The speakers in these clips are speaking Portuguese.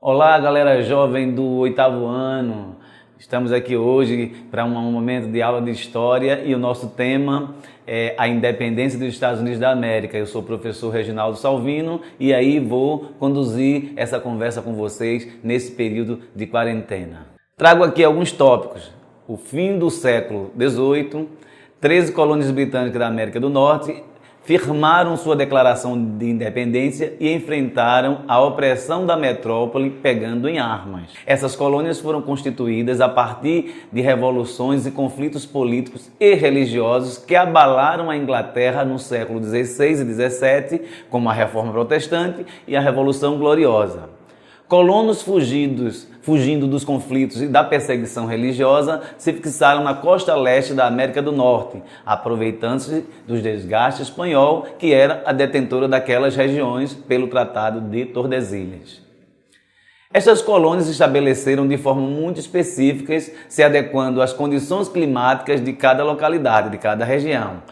Olá, galera jovem do 8º ano. Estamos aqui hoje para um momento de aula de História e o nosso tema é a independência dos Estados Unidos da América. Eu sou o professor Reginaldo Salvino e aí vou conduzir essa conversa com vocês nesse período de quarentena. Trago aqui alguns tópicos. O fim do século XVIII, 13 colônias britânicas da América do Norte firmaram sua declaração de independência e enfrentaram a opressão da metrópole pegando em armas. Essas colônias foram constituídas a partir de revoluções e conflitos políticos e religiosos que abalaram a Inglaterra no século XVI e XVII, como a Reforma Protestante e a Revolução Gloriosa. Colonos fugindo dos conflitos e da perseguição religiosa se fixaram na costa leste da América do Norte, aproveitando-se dos desgastes espanhol, que era a detentora daquelas regiões pelo Tratado de Tordesilhas. Estas colônias se estabeleceram de forma muito específica, se adequando às condições climáticas de cada localidade, de cada região.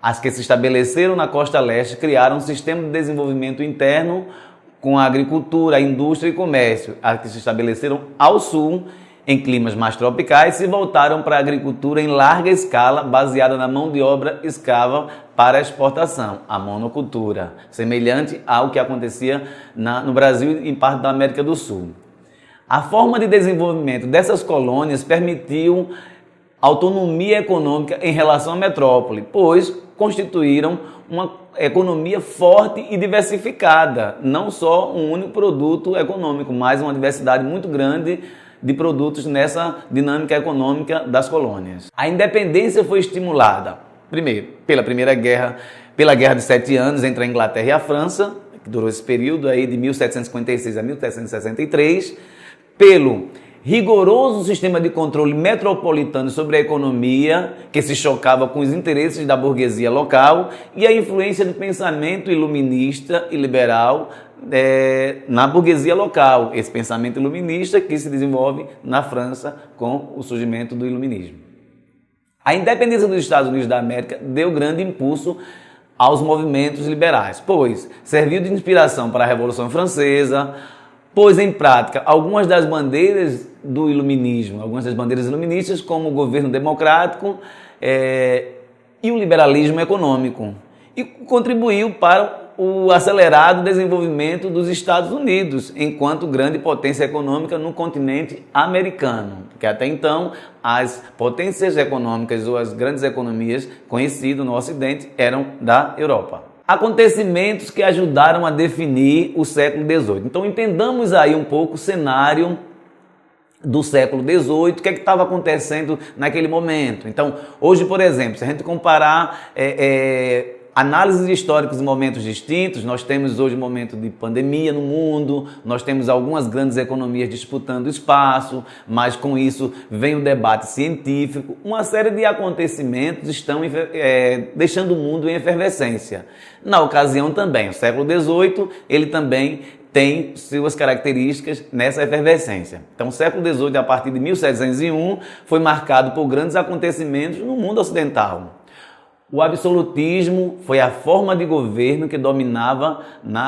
As que se estabeleceram na costa leste criaram um sistema de desenvolvimento interno com a agricultura, a indústria e comércio. As que se estabeleceram ao sul, em climas mais tropicais, se voltaram para a agricultura em larga escala, baseada na mão de obra escrava para a exportação, a monocultura, semelhante ao que acontecia no Brasil e em parte da América do Sul. A forma de desenvolvimento dessas colônias permitiu autonomia econômica em relação à metrópole, pois constituíram uma economia forte e diversificada, não só um único produto econômico, mas uma diversidade muito grande de produtos nessa dinâmica econômica das colônias. A independência foi estimulada, primeiro, pela Guerra de 7 Anos entre a Inglaterra e a França, que durou esse período aí de 1756 a 1763, pelo rigoroso sistema de controle metropolitano sobre a economia, que se chocava com os interesses da burguesia local, e a influência do pensamento iluminista e liberal na burguesia local. Esse pensamento iluminista que se desenvolve na França com o surgimento do iluminismo. A independência dos Estados Unidos da América deu grande impulso aos movimentos liberais, pois serviu de inspiração para a Revolução Francesa, pôs em prática algumas das bandeiras do iluminismo, algumas das bandeiras iluministas, como o governo democrático e o liberalismo econômico, e contribuiu para o acelerado desenvolvimento dos Estados Unidos, enquanto grande potência econômica no continente americano, porque até então as potências econômicas ou as grandes economias conhecidas no Ocidente eram da Europa. Acontecimentos que ajudaram a definir o século XVIII. Então entendamos aí um pouco o cenário do século XVIII, o que estava acontecendo naquele momento. Então, hoje, por exemplo, se a gente comparar análises históricas em momentos distintos, nós temos hoje um momento de pandemia no mundo, nós temos algumas grandes economias disputando espaço, mas com isso vem o debate científico. Uma série de acontecimentos estão deixando o mundo em efervescência. Na ocasião também, o século XVIII, ele também tem suas características nessa efervescência. Então, o século XVIII, a partir de 1701, foi marcado por grandes acontecimentos no mundo ocidental. O absolutismo foi a forma de governo que dominava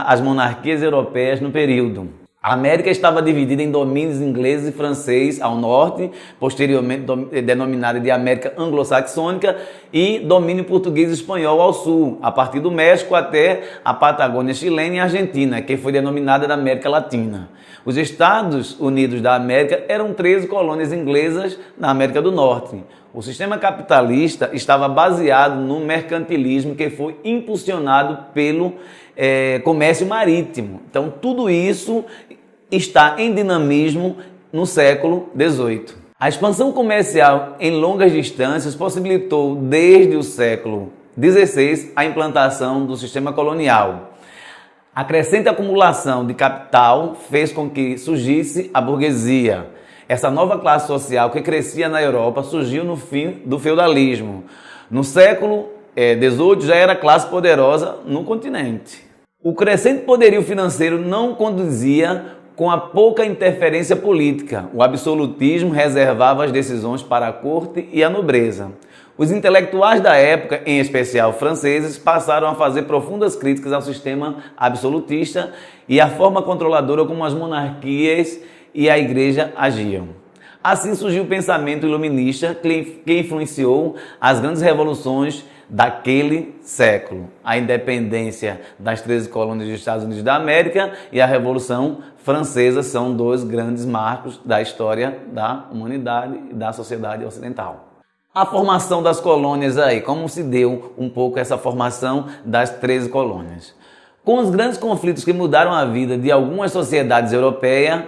as monarquias europeias no período. A América estava dividida em domínios inglês e francês ao norte, posteriormente denominada de América Anglo-Saxônica, e domínio português e espanhol ao sul, a partir do México até a Patagônia chilena e Argentina, que foi denominada da América Latina. Os Estados Unidos da América eram 13 colônias inglesas na América do Norte. O sistema capitalista estava baseado no mercantilismo que foi impulsionado pelo comércio marítimo. Então, tudo isso está em dinamismo no século XVIII. A expansão comercial em longas distâncias possibilitou, desde o século XVI, a implantação do sistema colonial. A crescente acumulação de capital fez com que surgisse a burguesia. Essa nova classe social que crescia na Europa surgiu no fim do feudalismo. No século XVIII já era classe poderosa no continente. O crescente poderio financeiro não conduzia com a pouca interferência política. O absolutismo reservava as decisões para a corte e a nobreza. Os intelectuais da época, em especial franceses, passaram a fazer profundas críticas ao sistema absolutista e à forma controladora como as monarquias e a igreja agiam. Assim surgiu o pensamento iluminista que influenciou as grandes revoluções daquele século. A independência das 13 colônias dos Estados Unidos da América e a Revolução Francesa são dois grandes marcos da história da humanidade e da sociedade ocidental. A formação das colônias aí, como se deu um pouco essa formação das 13 colônias? Com os grandes conflitos que mudaram a vida de algumas sociedades europeias,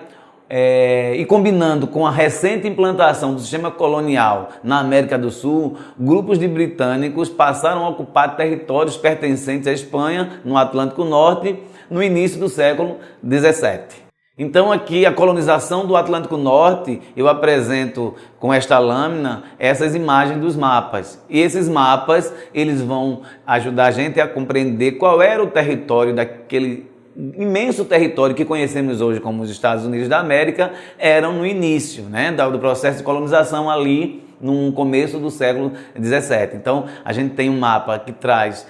e combinando com a recente implantação do sistema colonial na América do Sul, grupos de britânicos passaram a ocupar territórios pertencentes à Espanha, no Atlântico Norte, no início do século XVII. Então aqui a colonização do Atlântico Norte, eu apresento com esta lâmina essas imagens dos mapas. E esses mapas, eles vão ajudar a gente a compreender qual era o território daquele imenso território que conhecemos hoje como os Estados Unidos da América, eram no início, né, do processo de colonização ali no começo do século XVII. Então a gente tem um mapa que traz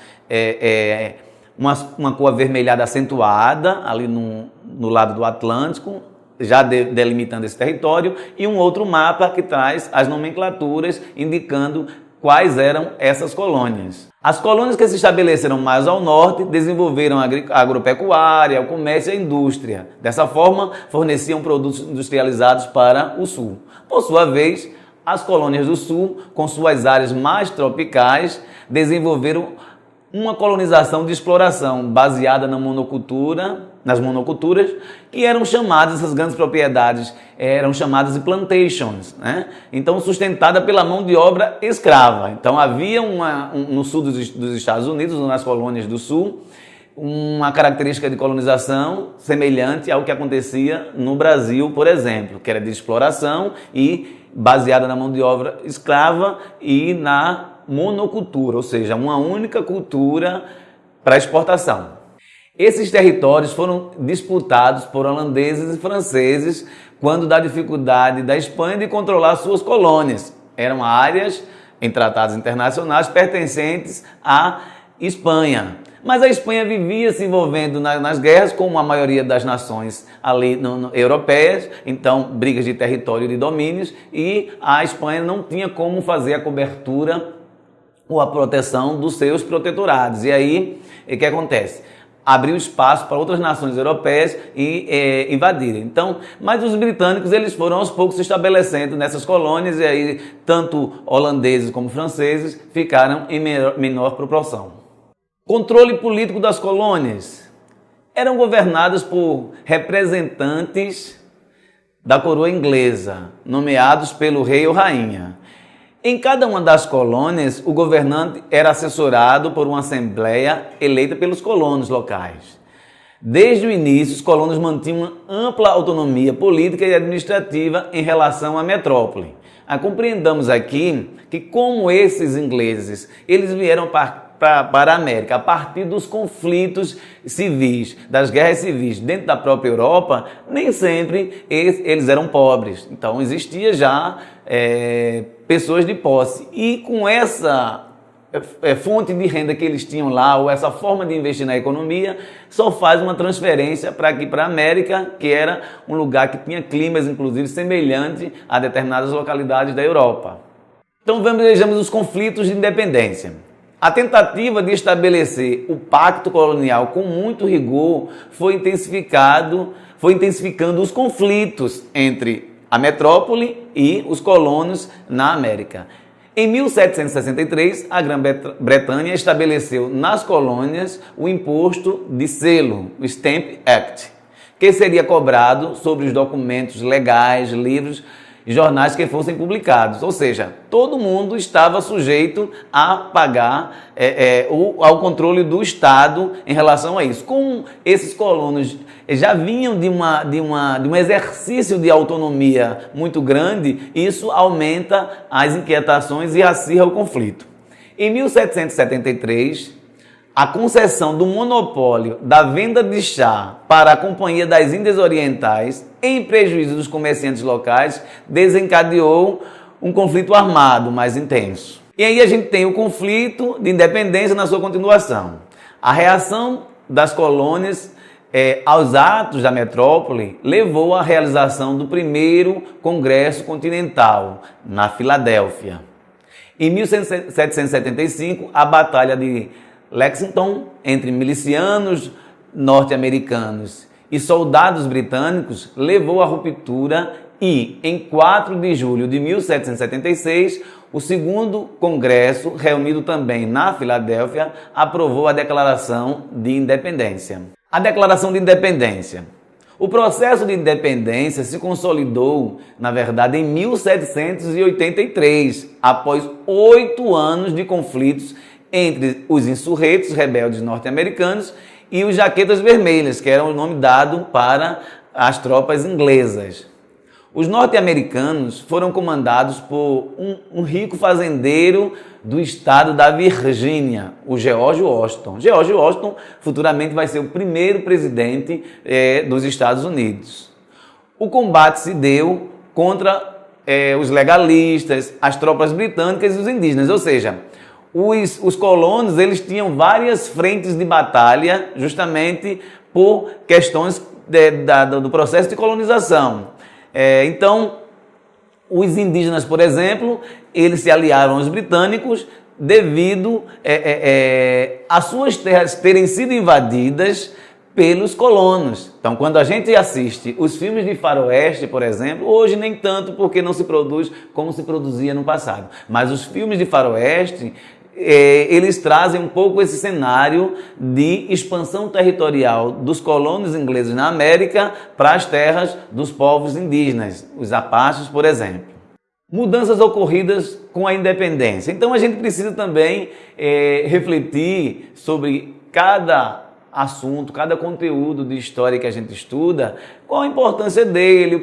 uma cor avermelhada acentuada ali no lado do Atlântico, já delimitando esse território, e um outro mapa que traz as nomenclaturas indicando quais eram essas colônias. As colônias que se estabeleceram mais ao norte desenvolveram a agropecuária, o comércio e a indústria. Dessa forma, forneciam produtos industrializados para o sul. Por sua vez, as colônias do sul, com suas áreas mais tropicais, desenvolveram uma colonização de exploração baseada nas monoculturas, que eram chamadas, essas grandes propriedades eram chamadas de plantations, né? Então sustentada pela mão de obra escrava. Então havia no sul dos Estados Unidos, nas colônias do sul, uma característica de colonização semelhante ao que acontecia no Brasil, por exemplo, que era de exploração e baseada na mão de obra escrava e na monocultura, ou seja, uma única cultura para exportação. Esses territórios foram disputados por holandeses e franceses quando da dificuldade da Espanha de controlar suas colônias. Eram áreas em tratados internacionais pertencentes à Espanha. Mas a Espanha vivia se envolvendo nas guerras, como a maioria das nações ali europeias, então brigas de território e de domínios, e a Espanha não tinha como fazer a cobertura ou a proteção dos seus protetorados. E aí, o que acontece? Abriu espaço para outras nações europeias invadirem. Então, mas os britânicos, eles foram aos poucos se estabelecendo nessas colônias, e aí tanto holandeses como franceses ficaram em menor proporção. Controle político das colônias. Eram governadas por representantes da coroa inglesa, nomeados pelo rei ou rainha. Em cada uma das colônias, o governante era assessorado por uma assembleia eleita pelos colonos locais. Desde o início, os colonos mantinham uma ampla autonomia política e administrativa em relação à metrópole. Compreendamos aqui que, como esses ingleses, eles vieram para a América a partir dos conflitos civis, das guerras civis dentro da própria Europa, nem sempre eles eram pobres. Então existia já pessoas de posse, e com essa fonte de renda que eles tinham lá, ou essa forma de investir na economia, só faz uma transferência para aqui, para a América, que era um lugar que tinha climas, inclusive, semelhante a determinadas localidades da Europa. Então vejamos os conflitos de independência. A tentativa de estabelecer o pacto colonial com muito rigor foi intensificando os conflitos entre a metrópole e os colonos na América. Em 1763, a Grã-Bretanha estabeleceu nas colônias o imposto de selo, o Stamp Act, que seria cobrado sobre os documentos legais, livros e jornais que fossem publicados. Ou seja, todo mundo estava sujeito a pagar ao controle do Estado em relação a isso. Como esses colonos já vinham de um exercício de autonomia muito grande, isso aumenta as inquietações e acirra o conflito. Em 1773, a concessão do monopólio da venda de chá para a Companhia das Índias Orientais, em prejuízo dos comerciantes locais, desencadeou um conflito armado mais intenso. E aí a gente tem o conflito de independência na sua continuação. A reação das colônias aos atos da metrópole levou à realização do primeiro Congresso Continental, na Filadélfia. Em 1775, a Batalha de Lexington, entre milicianos norte-americanos e soldados britânicos, levou à ruptura e, em 4 de julho de 1776, o segundo Congresso, reunido também na Filadélfia, aprovou a Declaração de Independência. A Declaração de Independência. O processo de independência se consolidou, na verdade, em 1783, após 8 anos de conflitos entre os insurretos rebeldes norte-americanos e os jaquetas vermelhas, que era o nome dado para as tropas inglesas. Os norte-americanos foram comandados por um rico fazendeiro do estado da Virgínia, o George Washington. George Washington futuramente vai ser o primeiro presidente dos Estados Unidos. O combate se deu contra os legalistas, as tropas britânicas e os indígenas, ou seja, os colonos eles tinham várias frentes de batalha justamente por questões do processo de colonização. Então, os indígenas, por exemplo, eles se aliaram aos britânicos devido às suas terras terem sido invadidas pelos colonos. Então, quando a gente assiste os filmes de faroeste, por exemplo, hoje nem tanto porque não se produz como se produzia no passado, mas os filmes de faroeste, eles trazem um pouco esse cenário de expansão territorial dos colonos ingleses na América para as terras dos povos indígenas, os apaches, por exemplo. Mudanças ocorridas com a independência. Então a gente precisa também refletir sobre cada assunto, cada conteúdo de história que a gente estuda, qual a importância dele, o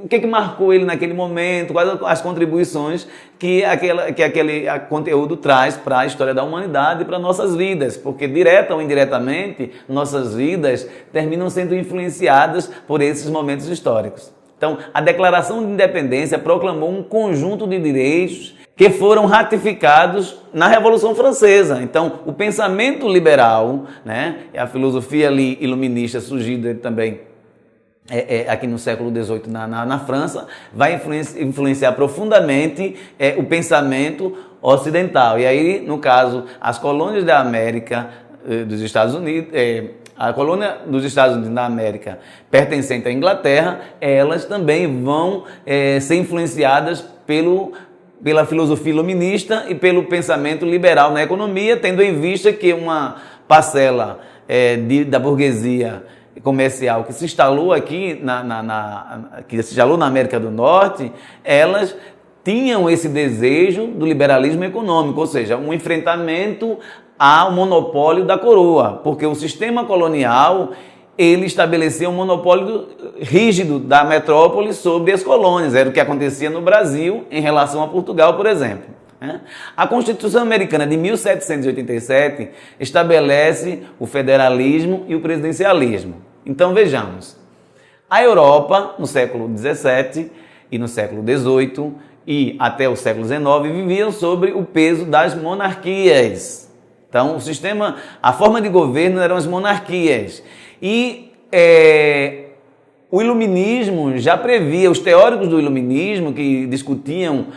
que marcou ele naquele momento, quais as contribuições que aquele conteúdo traz para a história da humanidade e para nossas vidas, porque direta ou indiretamente nossas vidas terminam sendo influenciadas por esses momentos históricos. Então, a Declaração de Independência proclamou um conjunto de direitos que foram ratificados na Revolução Francesa. Então, o pensamento liberal, né, a filosofia ali iluminista surgida também aqui no século XVIII na França, vai influenciar profundamente o pensamento ocidental. E aí, no caso, as colônias da América, dos Estados Unidos, a colônia dos Estados Unidos da América pertencente à Inglaterra, elas também vão ser influenciadas pela filosofia iluminista e pelo pensamento liberal na economia, tendo em vista que uma parcela da burguesia comercial que se instalou aqui, que se instalou na América do Norte, elas tinham esse desejo do liberalismo econômico, ou seja, um enfrentamento ao monopólio da coroa, porque o sistema colonial ele estabeleceu um monopólio rígido da metrópole sobre as colônias. Era o que acontecia no Brasil em relação a Portugal, por exemplo. A Constituição Americana de 1787 estabelece o federalismo e o presidencialismo. Então vejamos, a Europa no século XVII e no século XVIII e até o século XIX viviam sobre o peso das monarquias. Então a forma de governo eram as monarquias. E o iluminismo já previa, os teóricos do iluminismo que discutiam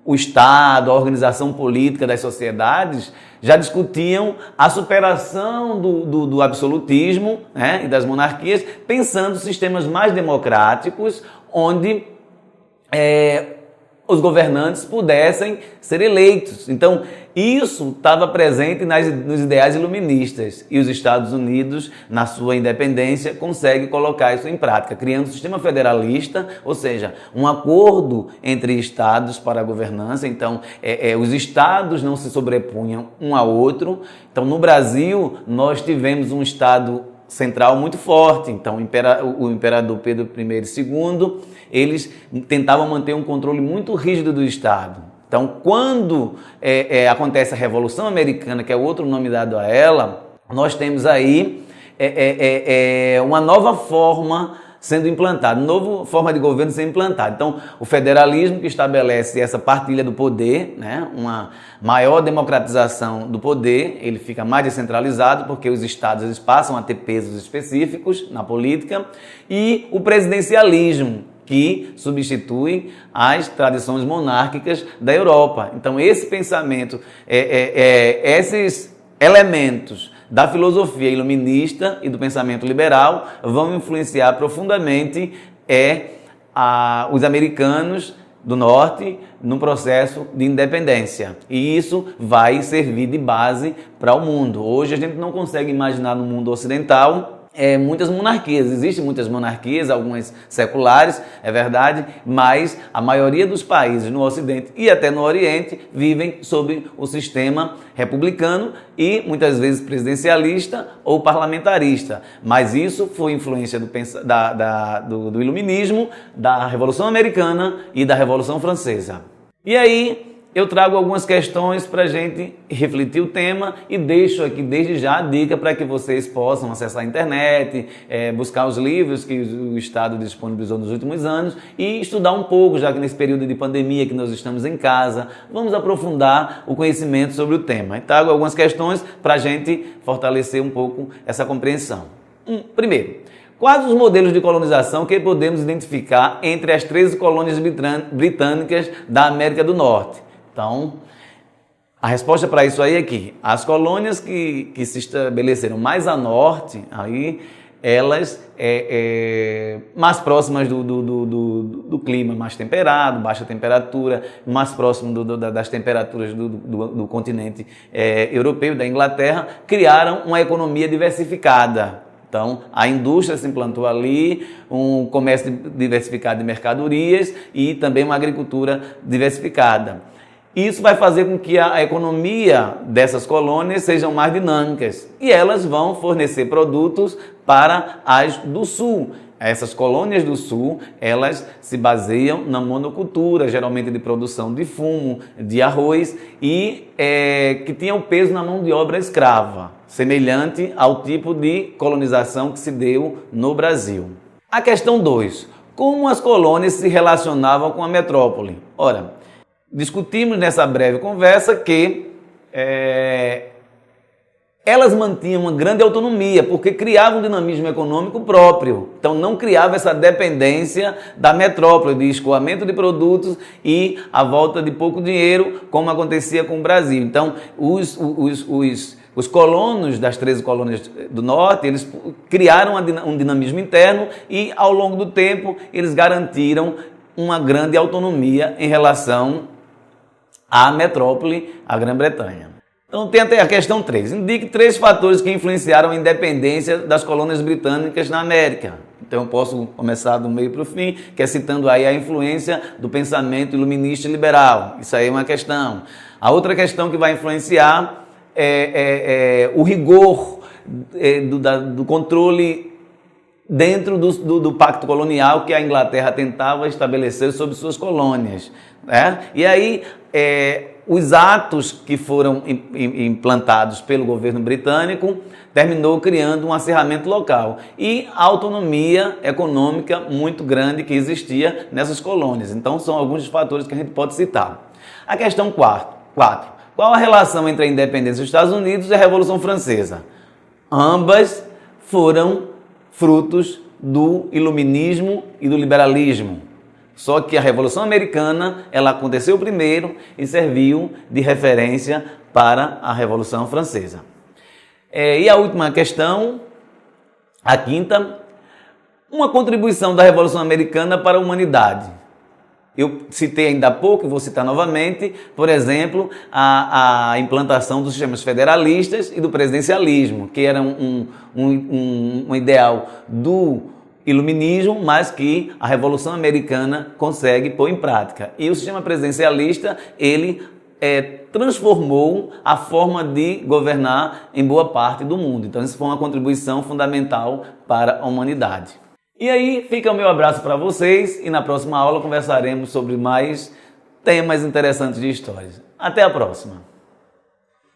o Estado, a organização política das sociedades, já discutiam a superação do absolutismo, né, e das monarquias, pensando em sistemas mais democráticos, onde os governantes pudessem ser eleitos. Então, isso estava presente nos ideais iluministas e os Estados Unidos, na sua independência, conseguem colocar isso em prática, criando um sistema federalista, ou seja, um acordo entre estados para a governança. Então, os estados não se sobrepunham um ao outro. Então, no Brasil, nós tivemos um estado central muito forte. Então, o imperador Pedro I e II, eles tentavam manter um controle muito rígido do Estado. Então, quando acontece a Revolução Americana, que é outro nome dado a ela, nós temos aí uma nova forma sendo implantado, nova forma de governo sendo implantada. Então, o federalismo que estabelece essa partilha do poder, né, uma maior democratização do poder, ele fica mais descentralizado porque os estados eles passam a ter pesos específicos na política, e o presidencialismo, que substitui as tradições monárquicas da Europa. Então, esse pensamento, esses elementos da filosofia iluminista e do pensamento liberal vão influenciar profundamente os americanos do norte no processo de independência. E isso vai servir de base para o mundo. Hoje a gente não consegue imaginar no mundo ocidental muitas monarquias. Existem muitas monarquias, algumas seculares, é verdade, mas a maioria dos países no Ocidente e até no Oriente vivem sob o sistema republicano e muitas vezes presidencialista ou parlamentarista. Mas isso foi influência do iluminismo, da Revolução Americana e da Revolução Francesa. E aí eu trago algumas questões para a gente refletir o tema e deixo aqui desde já a dica para que vocês possam acessar a internet, buscar os livros que o Estado disponibilizou nos últimos anos e estudar um pouco, já que nesse período de pandemia que nós estamos em casa, vamos aprofundar o conhecimento sobre o tema. E trago algumas questões para a gente fortalecer um pouco essa compreensão. Primeiro, quais os modelos de colonização que podemos identificar entre as 13 colônias britânicas da América do Norte? Então, a resposta para isso aí é que as colônias que se estabeleceram mais a norte, aí, elas mais próximas do clima mais temperado, baixa temperatura, mais próximo das temperaturas do continente europeu, da Inglaterra, criaram uma economia diversificada. Então, a indústria se implantou ali, um comércio diversificado de mercadorias e também uma agricultura diversificada. Isso vai fazer com que a economia dessas colônias sejam mais dinâmicas e elas vão fornecer produtos para as do sul. Essas colônias do sul, elas se baseiam na monocultura, geralmente de produção de fumo, de arroz e que tinham peso na mão de obra escrava, semelhante ao tipo de colonização que se deu no Brasil. A questão 2. Como as colônias se relacionavam com a metrópole? Ora, discutimos nessa breve conversa que elas mantinham uma grande autonomia, porque criavam um dinamismo econômico próprio. Então não criava essa dependência da metrópole, de escoamento de produtos e a volta de pouco dinheiro, como acontecia com o Brasil. Então os colonos das 13 colônias do norte, eles criaram um dinamismo interno e ao longo do tempo eles garantiram uma grande autonomia em relação à metrópole, a Grã-Bretanha. Então tem até a questão 3. Indique 3 fatores que influenciaram a independência das colônias britânicas na América. Então eu posso começar do meio para o fim, que é citando aí a influência do pensamento iluminista e liberal. Isso aí é uma questão. A outra questão que vai influenciar é o rigor do controle dentro do pacto colonial que a Inglaterra tentava estabelecer sobre suas colônias. E aí, os atos que foram implantados pelo governo britânico terminou criando um acirramento local e a autonomia econômica muito grande que existia nessas colônias. Então, são alguns dos fatores que a gente pode citar. A questão 4. Qual a relação entre a independência dos Estados Unidos e a Revolução Francesa? Ambas foram frutos do iluminismo e do liberalismo. Só que a Revolução Americana, ela aconteceu primeiro e serviu de referência para a Revolução Francesa. E a última questão, a quinta, uma contribuição da Revolução Americana para a humanidade. Eu citei ainda há pouco e vou citar novamente, por exemplo, a implantação dos sistemas federalistas e do presidencialismo, que era um ideal do iluminismo, mas que a Revolução Americana consegue pôr em prática. E o sistema presidencialista, ele transformou a forma de governar em boa parte do mundo. Então, isso foi uma contribuição fundamental para a humanidade. E aí, fica o meu abraço para vocês e na próxima aula conversaremos sobre mais temas interessantes de história. Até a próxima!